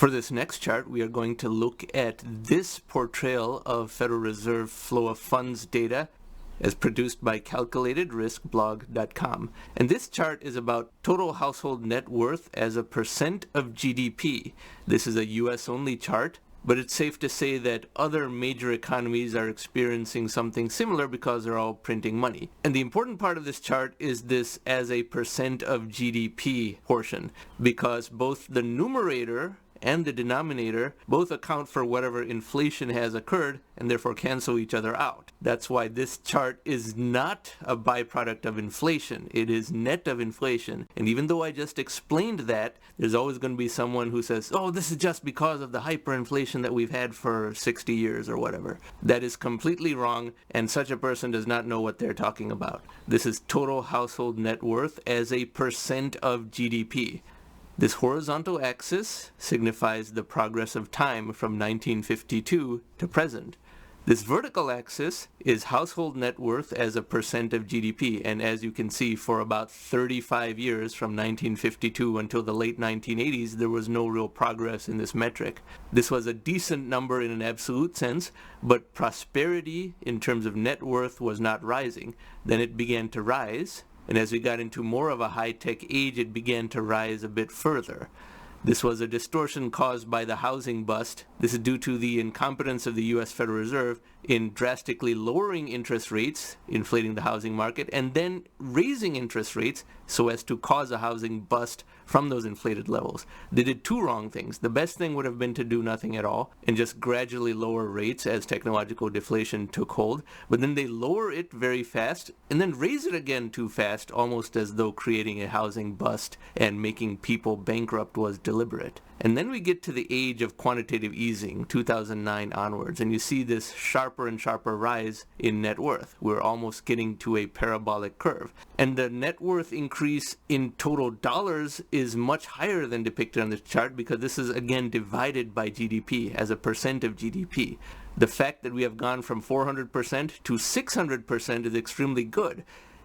For this next chart, we are going to look at this portrayal of Federal Reserve flow of funds data as produced by calculatedriskblog.com. And this chart is about total household net worth as a percent of GDP. This is a US only chart, but it's safe to say that other major economies are experiencing something similar because they're all printing money. And the important part of this chart is this as a percent of GDP portion, because both the numerator and the denominator both account for whatever inflation has occurred and therefore cancel each other out. That's why this chart is not a byproduct of inflation. It is net of inflation. And even though I just explained that, there's always going to be someone who says, oh, this is just because of the hyperinflation that we've had for 60 years or whatever. That is completely wrong, and such a person does not know what they're talking about. This is total household net worth as a percent of GDP. This horizontal axis signifies the progress of time from 1952 to present. This vertical axis is household net worth as a percent of GDP, and as you can see, for about 35 years from 1952 until the late 1980s, there was no real progress in this metric. This was a decent number in an absolute sense, but prosperity in terms of net worth was not rising. Then it began to rise, and as we got into more of a high-tech age, it began to rise a bit further. This was a distortion caused by the housing bust. This is due to the incompetence of the U.S. Federal Reserve in drastically lowering interest rates, inflating the housing market, and then raising interest rates so as to cause a housing bust from those inflated levels. They did two wrong things. The best thing would have been to do nothing at all and just gradually lower rates as technological deflation took hold, but then they lower it very fast and then raise it again too fast, almost as though creating a housing bust and making people bankrupt was deliberate. And then we get to the age of quantitative easing, 2009 onwards, and you see this sharper and sharper rise in net worth. We're almost getting to a parabolic curve. And the net worth increase in total dollars is much higher than depicted on this chart because this is again divided by GDP as a percent of GDP. The fact that we have gone from 400% to 600% is extremely good.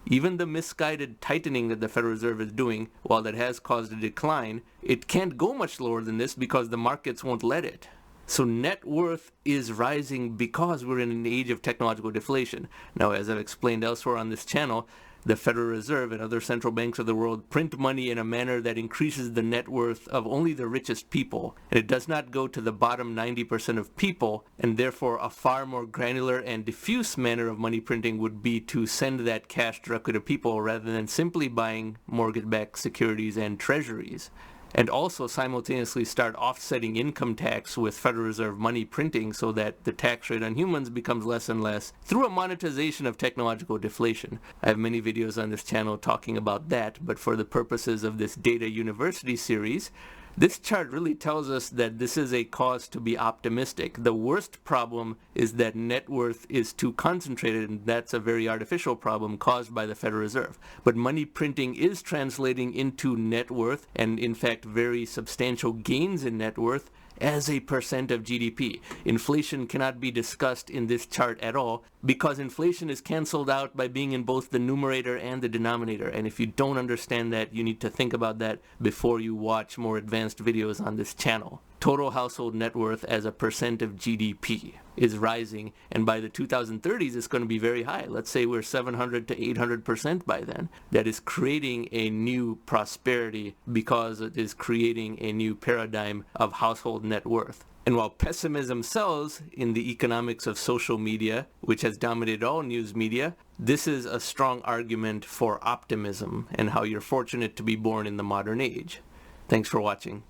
Even the misguided tightening that the Federal Reserve is doing, while that has caused a decline, it can't go much lower than this because the markets won't let it. So net worth is rising because we're in an age of technological deflation. Now, as I've explained elsewhere on this channel, the Federal Reserve and other central banks of the world print money in a manner that increases the net worth of only the richest people. And it does not go to the bottom 90% of people, and therefore a far more granular and diffuse manner of money printing would be to send that cash directly to people rather than simply buying mortgage-backed securities and treasuries. And also simultaneously start offsetting income tax with Federal Reserve money printing so that the tax rate on humans becomes less and less through a monetization of technological deflation. I have many videos on this channel talking about that, but for the purposes of this Data University series, this chart really tells us that this is a cause to be optimistic. The worst problem is that net worth is too concentrated, and that's a very artificial problem caused by the Federal Reserve. But money printing is translating into net worth, and in fact very substantial gains in net worth as a percent of GDP. Inflation cannot be discussed in this chart at all because inflation is canceled out by being in both the numerator and the denominator. And if you don't understand that, you need to think about that before you watch more advanced videos on this channel. Total household net worth as a percent of GDP is rising, and by the 2030s it's going to be very high. Let's say we're 700 to 800% by then. That is creating a new prosperity because it is creating a new paradigm of household net worth. And while pessimism sells in the economics of social media, which has dominated all news media, this is a strong argument for optimism and how you're fortunate to be born in the modern age. Thanks for watching.